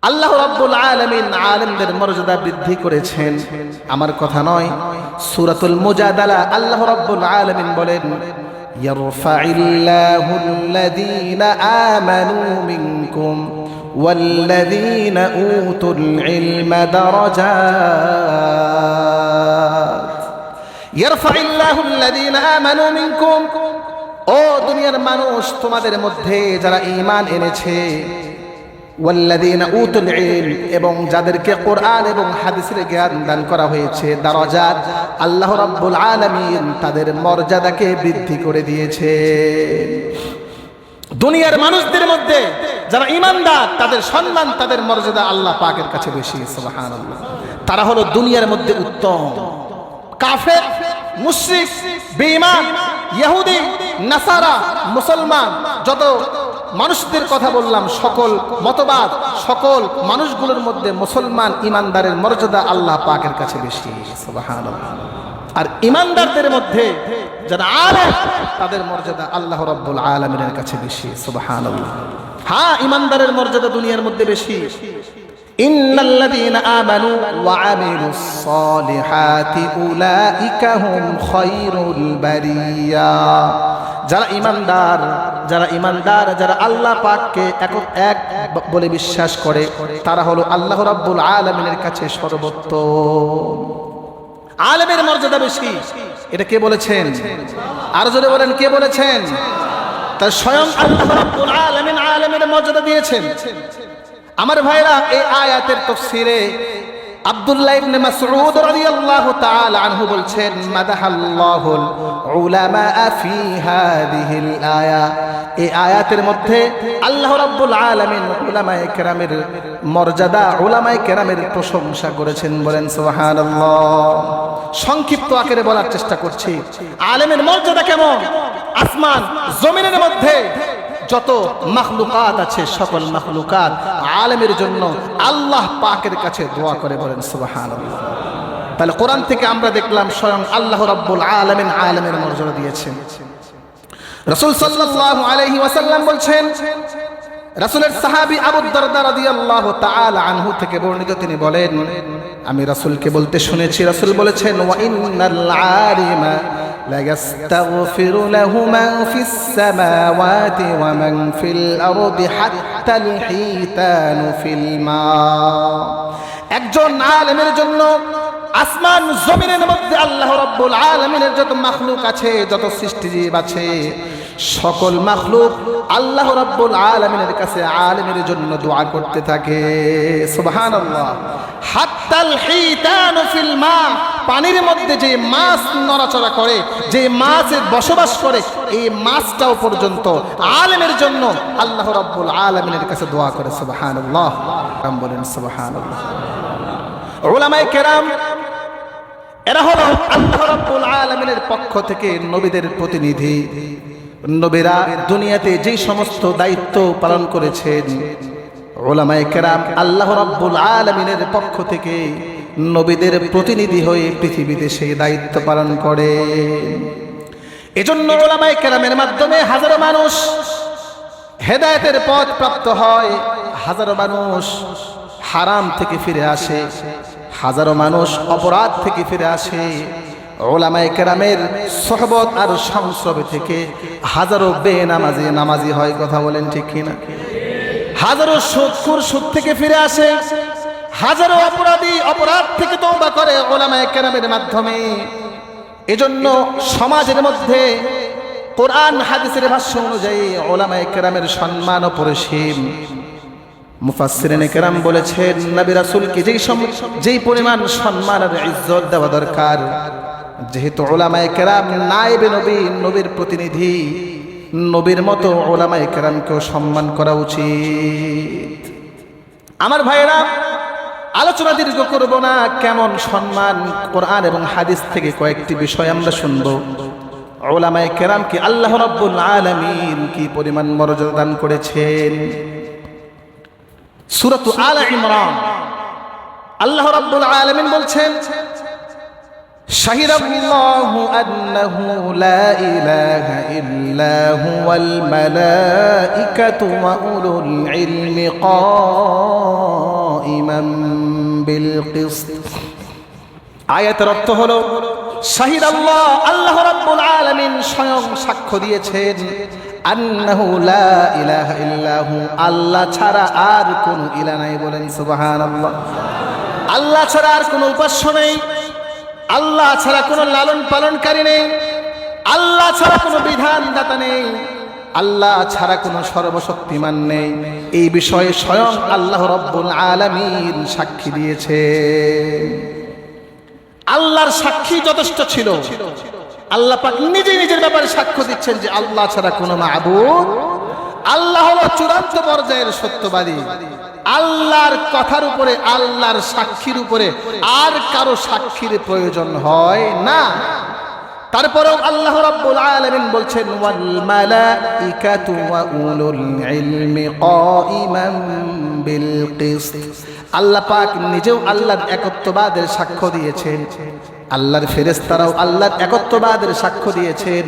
আল্লাহ রাব্বুল আলামিন আলেমদের মর্যাদা বৃদ্ধি করেছেন, আমার কথা নয়। সূরাতুল মুজাদালা আল্লাহ রাব্বুল আলামিন বলেন, ইয়ারফাইল্লাহুল্লাযীনা আমানু মিনকুম ওয়াল্লাযীনা উতুল ইলমা দারাজাত। ইয়ারফাইল্লাহুল্লাযীনা আমানু মিনকুম, ও দুনিয়ার মানুষ, তোমাদের মধ্যে যারা ঈমান এনেছে, ওয়াল্লাযীনা উতুল ইলম, এবং যাদেরকে কোরআন এবং হাদিসের জ্ঞান দান করা হয়েছে, দারাজাত, আল্লাহ রাব্বুল আলামিন তাদের মর্যাদাকে বৃদ্ধি করে দিয়েছে। দুনিয়ার মানুষদের মধ্যে যারা ঈমানদার, তাদের সম্মান, তাদের মর্যাদা আল্লাহ পাকের কাছে বেশি। সুবহানাল্লাহ। তারা হলো দুনিয়ার মধ্যে উত্তম। কাফের, মুশরিক, বেঈমান, ইহুদি, নাসারা, মুসলমান, যত মানুষদের কথা বললাম, সকল মতবাদ, সকল মানুষগুলোর মধ্যে মুসলমান ঈমানদারের মর্যাদা আল্লাহ পাকের কাছে বেশি। সুবহানাল্লাহ। আর ঈমানদারদের মধ্যে যারা আলেম, তাদের মর্যাদা আল্লাহ রাব্বুল আলামিনের কাছে বেশি। সুবহানাল্লাহ। হ্যাঁ, ঈমানদারের মর্যাদা দুনিয়ার মধ্যে বেশি। ইন্নাল্লাযীনা আমানু ওয়া আমিলুস সালিহাতি উলাইকা হুম খায়রুল বারিয়া। যারা ঈমানদার, যারা আল্লাহ পাককে এক বলে বিশ্বাস করে, তারা হলো আল্লাহ রাব্বুল আলামিনের কাছে সর্বোত্তম। আলেমের মর্যাদা বেশি, এটা কে বলেছেন? আর জোরে বলেন, কে বলেছেন? তার স্বয়ং আল্লাহ রাব্বুল আলামিন আলেমের মর্যাদা দিয়েছেন। আমার ভাইরা, এই আয়াতের তাফসীরে আব্দুল্লাহ ইবনে মাসউদ রাদিয়াল্লাহু তাআলা আনহু বলছেন, মাদাহাল্লাহুল উলামা ফি হাযিহিল আয়া। এই আয়াতের মধ্যে আল্লাহ রাব্বুল আলামিন উলামায়ে কেরামের মর্যাদা, উলামায়ে কেরামের প্রশংসা করেছেন। বলেন সুবহানাল্লাহ। সংক্ষিপ্ত আকারে বলার চেষ্টা করছি, আলেমের মর্যাদা কেমন। আসমান জমিনের মধ্যে যত মাখলুকাত আছে, সকল মাখলুকাত আলেমের জন্য আল্লাহ পাকের কাছে দোয়া করে। বলেন সুবহানাল্লাহ। তাহলে কোরআন থেকে আমরা দেখলাম স্বয়ং আল্লাহ রাব্বুল আলামিন আলেমের মর্যাদা দিয়েছেন। রাসূল সাল্লাল্লাহু আলাইহি ওয়াসাল্লাম বলছেন, রাসূলের সাহাবী আবু দারদা রাদিয়াল্লাহু তাআলা আনহু থেকে বর্ণিত, তিনি বলেন, আমি রাসূলকে বলতে শুনেছি, রাসূল বলেছেন, ওয়া ইন্নাল আলিমা লা ইস্তাগফিরু লাহু মান ফিস সামাওয়াতি ওয়া মান ফিল আরদি হাত্তাল হিতানু ফিল মা। একজন আলেমের জন্য আসমান জমিনের মধ্যে আল্লাহ রাব্বুল আলামিনের যত মাখলুক আছে, যত সৃষ্টিজীব আছে, সকল মাখলুক আল্লাহ রাব্বুল আলামিনের কাছে আলেমের জন্য দোয়া করতে থাকে। সুবহানাল্লাহ। হাত্তাল হিতানু ফিল মা, পানির মধ্যে যে মাছ নড়াচড়া করে, যে মাছে বসবাস করে, এই মাছটাও পর্যন্ত আলেমের জন্য আল্লাহ রাব্বুল আলামিনের কাছে দোয়া করে। সুবহানাল্লাহ। বলেন সুবহানাল্লাহ। উলামায়ে কেরাম, এরা হলো আল্লাহ রাব্বুল আলামিনের পক্ষ থেকে নবীদের প্রতিনিধি। নবীরা দুনিয়াতে যেই সমস্ত দায়িত্ব পালন করেছেন, উলামায়ে কেরাম আল্লাহ রাব্বুল আলামিনের পক্ষ থেকে নবীদের প্রতিনিধি হয়ে পৃথিবীতে সেই দায়িত্ব পালন করে। এজন্য উলামায়ে কেরামের মাধ্যমে হাজারো মানুষ হেদায়েতের পথ প্রাপ্ত হয়, হাজারো মানুষ হারাম থেকে ফিরে আসে, হাজারো মানুষ অপরাধ থেকে ফিরে আসে। উলামায়ে কেরামের সোহবত আর সংস্রব থেকে হাজারো বেনামাজি নামাজি হয়। কথা বলেন ঠিক কিনা? হাজারো সুদখোর সুদ থেকে ফিরে আসে, হাজারো অপরাধী অপরাধ থেকে তওবা করে উলামায়ে কেরামের মাধ্যমে। এজন্য সমাজের মধ্যে কোরআন হাদিসের ভাষ্য অনুযায়ী উলামায়ে কেরামের সম্মান অপরিসীম। মুফাসসিরিনে কেরাম বলেছেন, নবী রাসূলকে যেই পরিমাণ সম্মান আর ইজ্জত দেওয়া দরকার, যেহেতু উলামায়ে কেরাম নায়েবে নবী, নবীর প্রতিনিধি, নবীর মতো উলামায়ে কেরামকেও সম্মান করা উচিত। আমার ভাইরা, আলোচনা দীর্ঘ করব না। কেমন সম্মান, কোরআন এবং হাদিস থেকে কয়েকটি বিষয় আমরা শুনব। উলামায়ে কেরামকে আল্লাহ রাব্বুল আলামিন কি পরিমাণ মর্যাদা দান করেছেন। সূরাত আলে ইমরান আল্লাহ রাব্বুল আলামিন বলছেন, শাহিদাল্লাহু আন্নাহু লা ইলাহা ইল্লা হুয়াল মালাইকাতু ওয়া উলুল ইলমি بالقسط আয়াতের অর্থ হলো শাহিদ আল্লাহ, আল্লাহ রাব্বুল আলামিন স্বয়ং সাক্ষ্য দিয়েছেন আন্নাহু লা ইলাহা ইল্লাহু, আল্লাহ ছাড়া আর কোনো ইলাহ নাই। বলেন সুবহানাল্লাহ। আল্লাহ ছাড়া আর কোনো উপাস্য নেই, আল্লাহ ছাড়া কোনো লালন পালনকারী নেই, আল্লাহ ছাড়া কোনো বিধানদাতা নেই, আল্লাহ ছাড়া কোনো সর্বশক্তিমান নেই। এই বিষয়ে স্বয়ং আল্লাহ রাব্বুল আলামিন সাক্ষী দিয়েছে। আল্লাহর সাক্ষী যথেষ্ট ছিল। আল্লাহ পাক নিজে নিজের ব্যাপারে সাক্ষ্য দিচ্ছেন যে আল্লাহ ছাড়া কোনো মাবুদ, আল্লাহ হলো চূড়ান্ত পর্যায়ের সত্যবাদী। আল্লাহর কথার উপরে, আল্লাহর সাক্ষীর উপরে আর কারো সাক্ষীর প্রয়োজন হয় না। তারপরেও আল্লাহ রাব্বুল আলামিন বলছেন ওয়াল মালাইকাতু ওয়া উলুল ইলমি কাইমান বিল কিসত। আল্লাহ পাক নিজেও আল্লাহর একত্ববাদের সাক্ষ্য দিয়েছেন, আল্লাহর ফেরেশতারাও আল্লাহর একত্ববাদের সাক্ষ্য দিয়েছেন,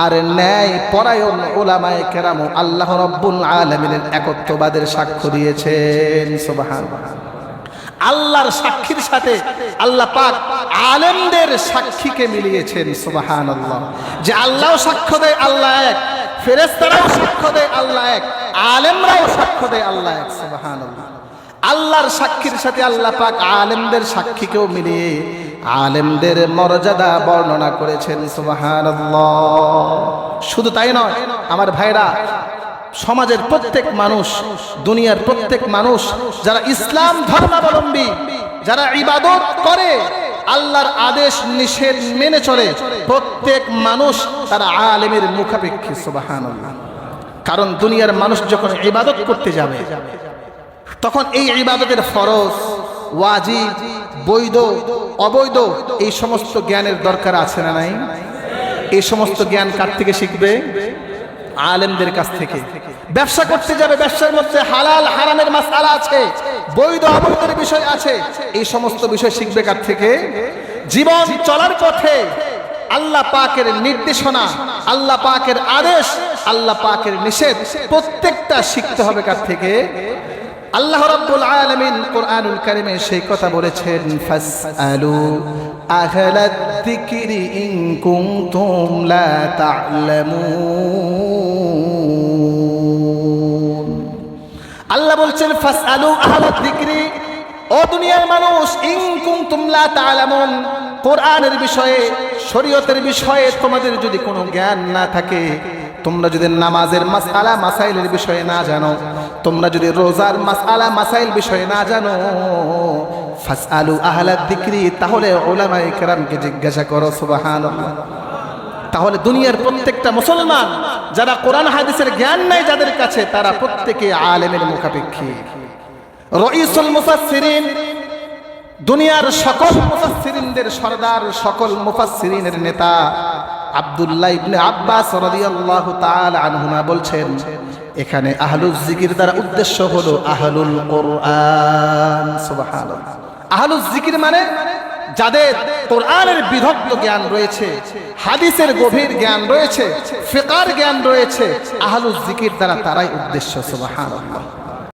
আর ন্যায় পরায়ণ উলামায়ে কেরাম আল্লাহ রাব্বুল আলামিনের একত্ববাদের সাক্ষ্য দিয়েছেন। সুবহানাল্লাহ। আল্লাহর সাক্ষীর সাথে আল্লাহ পাক আলেমদের সাক্ষীকে মিলিয়েছেন। সুবহানাল্লাহ। যে আল্লাহও সাক্ষ্য দেয় আল্লাহ এক, ফেরেশতারাও সাক্ষ্য দেয় আল্লাহ এক, আলেমরাও সাক্ষ্য দেয় আল্লাহ এক। সুবহানাল্লাহ। আল্লাহর সাক্ষীর সাথে আল্লাহ পাক আলেমদের সাক্ষীকেও মিলিয়ে আলেমদের মর্যাদা বর্ণনা করেছেন। সুবহানাল্লাহ। শুধু তাই নয় আমার ভাইরা, সমাজের প্রত্যেক মানুষ, দুনিয়ার প্রত্যেক মানুষ যারা ইসলাম ধর্মাবলম্বী, যারা ইবাদত করে, আল্লাহর আদেশ নিষেধ মেনে চলে, প্রত্যেক মানুষ তারা আলেমের মুখাপেক্ষী। সুবহানাল্লাহ। কারণ দুনিয়ার মানুষ যখন ইবাদত করতে যাবে তখন এই ইবাদতের ফরজ, ওয়াজিব, বৈধ, অবৈধ এই সমস্ত জ্ঞানের দরকার আছে না নাই? এই সমস্ত জ্ঞান কার থেকে শিখবে? আলেমদের কাছ থেকে। ব্যবসা করতে যাবে, ব্যবসার মধ্যে হালাল হারামের মাসআলা আছে, বৈধ অবৈধের বিষয় আছে, এই সমস্ত বিষয় শিখবে কার থেকে? জীবন চলার পথে আল্লাহ পাকের নির্দেশনা, আল্লাহ পাকের আদেশ, আল্লাহ পাকের নিষেধ প্রত্যেকটা শিখতে হবে কার থেকে? আল্লাহ রাব্বুল আলামিন কোরআনুল কারীমে সেই কথা বলেছেন ফাসআলু আহলাদ যিকরি ইন কুনতুম লা তা'লামুন। আল্লাহ বলছেন ফাসআলু আহলাদ যিকরি, ও দুনিয়ার মানুষ, ইন কুনতুম লা তা'লামুন, কোরআনের বিষয়ে, শরীয়তের বিষয়ে তোমাদের যদি কোনো জ্ঞান না থাকে, তোমরা যদি নামাজের মাসআলা মাসাইলের বিষয়ে না জানো, তোমরা যদি রোজার মাসআলা মাসাইল বিষয়ে না জানো, ফাসআলু আহলাদ যিকরি, তাহলে উলামায়ে কেরামকে জিজ্ঞাসা করো। সুবহানাল্লাহ। তাহলে দুনিয়ার প্রত্যেকটা মুসলমান যারা কোরআন হাদিসের জ্ঞান নাই যাদের কাছে, তারা প্রত্যেকে আলেমের মুখাপেক্ষী। রাইসুল মুফাসসিরিন, দুনিয়ার সকল মুফাসসিরিনদের সরদার, সকল মুফাসসিরিনের নেতা আব্দুল্লাহ ইবনে আব্বাস রাদিয়াল্লাহু তাআলা আনহুমা বলছেন, এখানে আহলুল জিকির দ্বারা উদ্দেশ্য হলো আহলুল কোরআন। সুবহানাল্লাহ। আহলুল জিকির মানে যাদের কোরআনের বিদগ্ধ জ্ঞান রয়েছে, হাদিসের গভীর জ্ঞান রয়েছে, ফিকহের জ্ঞান রয়েছে, আহলুল জিকির দ্বারা তারাই উদ্দেশ্য। সুবহানাল্লাহ।